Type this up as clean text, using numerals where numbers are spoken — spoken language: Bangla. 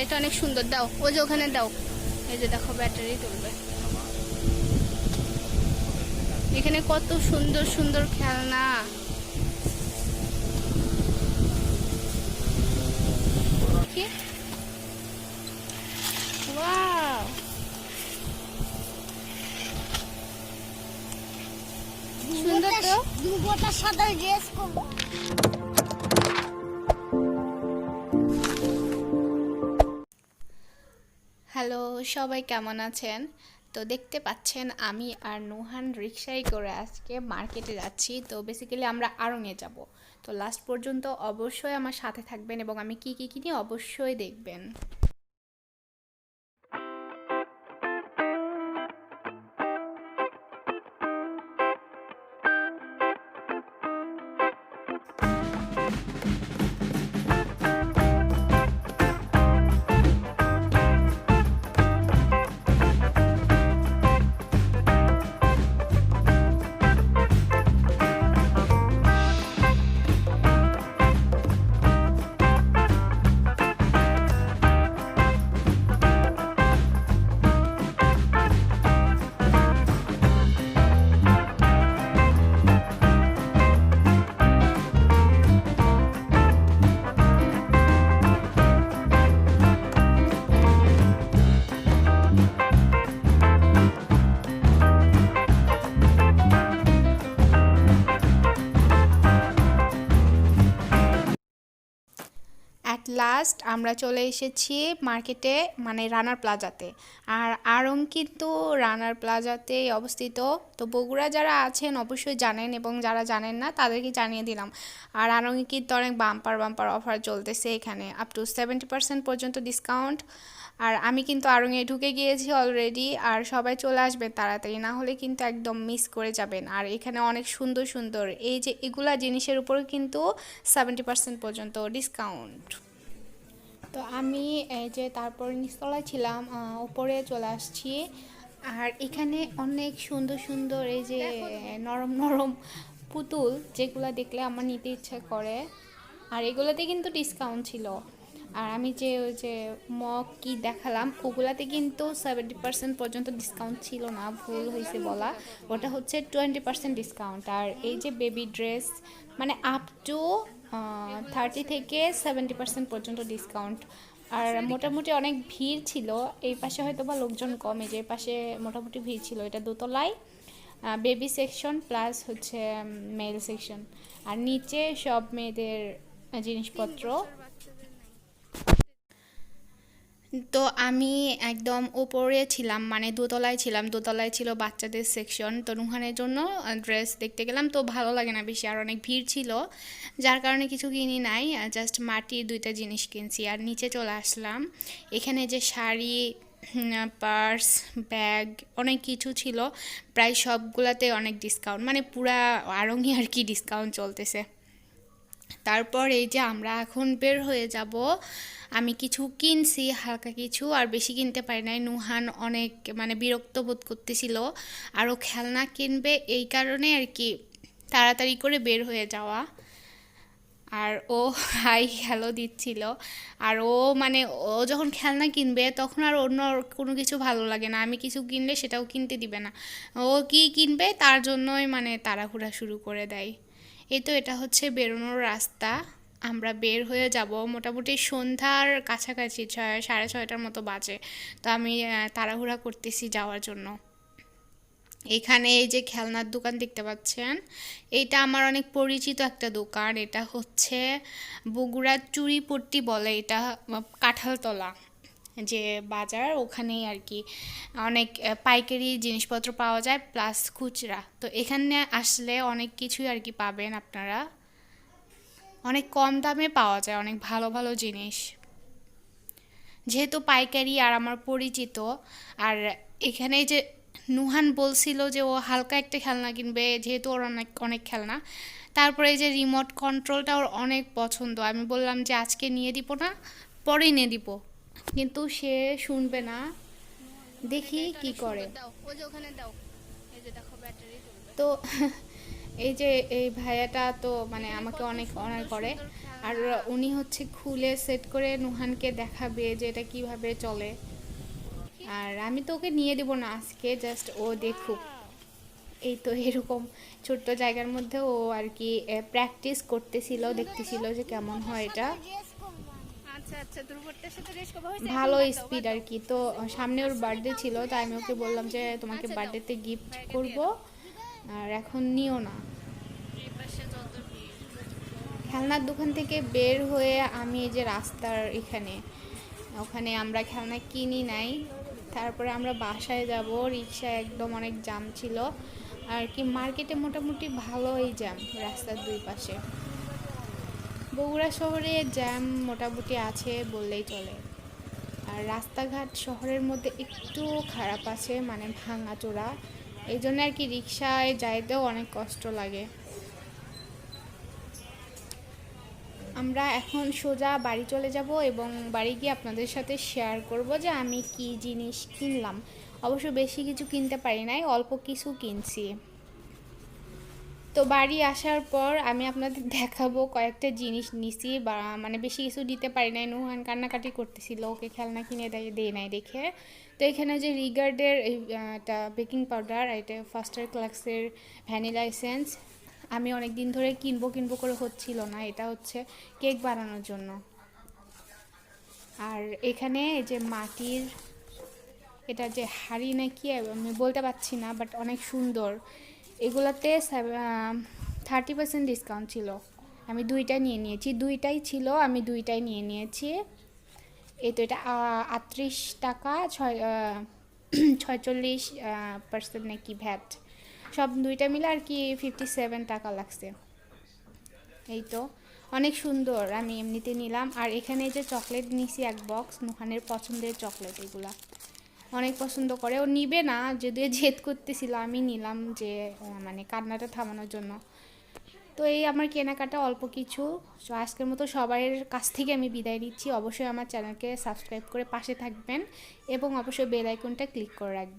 এটা অনেক সুন্দর, দাও ওই যে ওখানে দাও। এই যে দেখো ব্যাটারি তুলবে। এখানে কত সুন্দর সুন্দর খেলনা। কি ওয়াও, সুন্দর তো। দুবোটা সাদা ড্রেস করব। হ্যালো, সবাই কেমন আছেন? তো দেখতে পাচ্ছেন আমি আর নুহান রিকশায় করে আজকে মার্কেটে যাচ্ছি। তো বেসিক্যালি আমরা আড়ংয়ে যাব। তো লাস্ট পর্যন্ত অবশ্যই আমার সাথে থাকবেন এবং আমি কি কি কিনি অবশ্যই দেখবেন। অ্যাট লাস্ট আমরা চলে এসেছি মার্কেটে, মানে রানার প্লাজাতে। আর আড়ং কিন্তু রানার প্লাজাতেই অবস্থিত। তো বগুড়া যারা আছেন অবশ্যই জানেন এবং যারা জানেন না তাদেরকে জানিয়ে দিলাম। আর আড়ংয়ে কিন্তু অনেক বাম্পার বাম্পার অফার চলতেছে, এখানে আপ টু 70% পর্যন্ত ডিসকাউন্ট। আর আমি কিন্তু আড়ংয়ে ঢুকে গিয়েছি অলরেডি। আর সবাই চলে আসবেন তাড়াতাড়ি, না হলে কিন্তু একদম মিস করে যাবেন। আর এখানে অনেক সুন্দর সুন্দর এই যে এগুলা জিনিসের উপরে কিন্তু 70% পর্যন্ত ডিসকাউন্ট। তো আমি এই যে তারপর নিচতলায় ছিলাম, উপরে চলে আসছি। আর এখানে অনেক সুন্দর সুন্দর এই যে নরম নরম পুতুল, যেগুলো দেখলে আমার নিতে ইচ্ছা করে। আর এগুলোতে কিন্তু ডিসকাউন্ট ছিল। আর আমি যে ওই যে মগ কি দেখালাম ওগুলাতে কিন্তু 70% পর্যন্ত ডিসকাউন্ট ছিল না, ভুল হয়েছে বলা। ওটা হচ্ছে 20% ডিসকাউন্ট। আর এই যে বেবি ড্রেস, মানে আপ টু 30 থেকে 70% পর্যন্ত ডিসকাউন্ট। আর মোটামুটি অনেক ভিড় ছিল। এই পাশে হয়তো বা লোকজন কম, এই যে পাশে মোটামুটি ভিড় ছিল। এটা দোতলায় বেবি সেকশন প্লাস হচ্ছে মেল সেকশন। আর নিচে সব মেয়েদের জিনিসপত্র। তো আমি একদম উপরে ছিলাম, মানে দোতলায় ছিলাম। দোতলায় ছিল বাচ্চাদের সেকশন। তো নুহানের জন্য ড্রেস দেখতে গেলাম, তো ভালো লাগে না বেশি, আর অনেক ভিড় ছিল, যার কারণে কিছু কিনি নাই। জাস্ট মাটির দুইটা জিনিস কিনছি আর নিচে চলে আসলাম। এখানে যে শাড়ি, পার্স, ব্যাগ, অনেক কিছু ছিল। প্রায় সবগুলাতে অনেক ডিসকাউন্ট, মানে পুরা আড়ংই আর কি ডিসকাউন্ট চলতেছে। তারপর এই যে আমরা এখন বের হয়ে যাব। আমি কিছু কিনছি, হালকা কিছু, আর বেশি কিনতে পারি নাই। নুহান অনেক মানে বিরক্ত বোধ করতেছিল, আরও খেলনা কিনবে, এই কারণে আর কি তাড়াতাড়ি করে বের হয়ে যাওয়া। আর ও হাই হ্যালো দিচ্ছিল। আর ও মানে ও যখন খেলনা কিনবে তখন আর অন্য কোনো কিছু ভালো লাগে না, আমি কিছু কিনলে সেটাও কিনতে দিবে না। ও কি কিনবে তার জন্যই মানে তাড়াহুড়া শুরু করে দেয়। এই তো এটা হচ্ছে বেরোনোর রাস্তা। আমরা বের হয়ে যাব মোটামুটি সন্ধ্যার কাছাকাছি, 6:30 মতো বাজে। তো আমি তাড়াহুড়া করতেছি যাওয়ার জন্য। এখানে এই যে খেলনার দোকান দেখতে পাচ্ছেন, এটা আমার অনেক পরিচিত একটা দোকান। এটা হচ্ছে বগুড়ার চুরিপট্টি বলে, এটা কাঁঠালতলা যে বাজার, ওখানেই আর কি অনেক পাইকারি জিনিসপত্র পাওয়া যায় প্লাস খুচরা। তো এখানে আসলে অনেক কিছুই আর কি পাবেন আপনারা, অনেক কম দামে পাওয়া যায় অনেক ভালো ভালো জিনিস, যেহেতু পাইকারি আর আমার পরিচিত। আর এখানে যে নুহান বলছিল যে ও হালকা একটা খেলনা কিনবে, যেহেতু ওর অনেক অনেক খেলনা। তারপরে এই যে রিমোট কন্ট্রোলটা ওর অনেক পছন্দ, আমি বললাম যে আজকে নিয়ে দিব না, পরে নিয়ে দিব, কিন্তু সে শুনবে না। দেখি কি করে। তো এই যে এই ভাইয়াটা তো মানে আমাকে অনেক অনার করে, আর উনি হচ্ছে খুলে সেট করে নুহানকে দেখাবে যে এটা কিভাবে চলে। আর আমি তো ওকে নিয়ে দেবো না আজকে, জাস্ট ও দেখুক। এই তো এরকম ছোট্ট জায়গার মধ্যে ও আর কি প্র্যাকটিস করতেছিল, দেখতেছিল যে কেমন হয় এটা। আচ্ছা আচ্ছা, দুর্বটটার সাথে রেস করবো, হয়েছে এখন ভালো বাদ দাও স্পিড আর কি। তো সামনে ওর বার্থডে ছিল, তাই আমি ওকে বললাম যে তোমাকে আচ্ছা দাও, বার্থডেতে গিফট ভাইকে দিয়ে করব, দাও। আর এখন নিও না। এই পাশে যত ভিড়। খেলনার দোকান থেকে বের হয়ে আমি এই যে রাস্তার এখানে, ওখানে আমরা খেলনা কিনি নাই। তারপরে আমরা বাসায় যাব, রিক্সা একদম অনেক জ্যাম ছিল আর কি। মার্কেটে মোটামুটি ভালোই জ্যাম রাস্তার দুই পাশে। বগুড়া শহরে জ্যাম মোটামুটি আছে বললেই চলে। আর রাস্তাঘাট শহরের মধ্যে একটু খারাপ আছে, মানে ভাঙাচোরা, এই জন্য আর কি রিক্সায় যাইতেও অনেক কষ্ট লাগে। আমরা এখন সোজা বাড়ি চলে যাব এবং বাড়ি গিয়ে আপনাদের সাথে শেয়ার করব যে আমি কি জিনিস কিনলাম। অবশ্য বেশি কিছু কিনতে পারি নাই, অল্প কিছু কিনছি। তো বাড়ি আসার পর আমি আপনাদের দেখাবো কয়েকটা জিনিস নিছি, বা মানে বেশি কিছু দিতে পারি নাই। নুহান কান্নাকাটি করতেছিল, ওকে খেলনা কিনে দেয় নাই দেখে। তো এখানে যে রিগার্ডের একটা বেকিং পাউডার, এটা ফার্স্টার ক্লাক্সের ভ্যানিলা এসেন্স, আমি অনেক দিন ধরে কিনবো কিনবো করে হচ্ছিল না। এটা হচ্ছে কেক বানানোর জন্য। আর এখানে এই যে মাটির, এটা যে হাড়ি নাকি আমি বলতে পারছি না, বাট অনেক সুন্দর। এগুলোতে 30% ডিসকাউন্ট ছিল, আমি দুইটা নিয়ে নিয়েছি। দুইটাই ছিল, আমি দুইটাই নিয়ে নিয়েছি। এই তো এটা 38 টাকা, 46% নাকি ভ্যাট, সব দুইটা মিলে আর কি 57 টাকা লাগছে। এই তো অনেক সুন্দর, আমি এমনিতে নিলাম। আর এখানে যে চকলেট নিছি এক বক্স, নুহানের পছন্দের চকলেট, এগুলা অনেক পছন্দ করে। ও নিবে না, যদিও জেদ করতেছিল, আমি নিলাম যে মানে কান্নাটা থামানোর জন্য। তো এই আমার কেনাকাটা অল্প কিছু। তো আজকের মতো সবার কাছ থেকে আমি বিদায় নিচ্ছি। অবশ্যই আমার চ্যানেলকে সাবস্ক্রাইব করে পাশে থাকবেন এবং অবশ্যই বেল আইকনটা ক্লিক করে রাখবেন।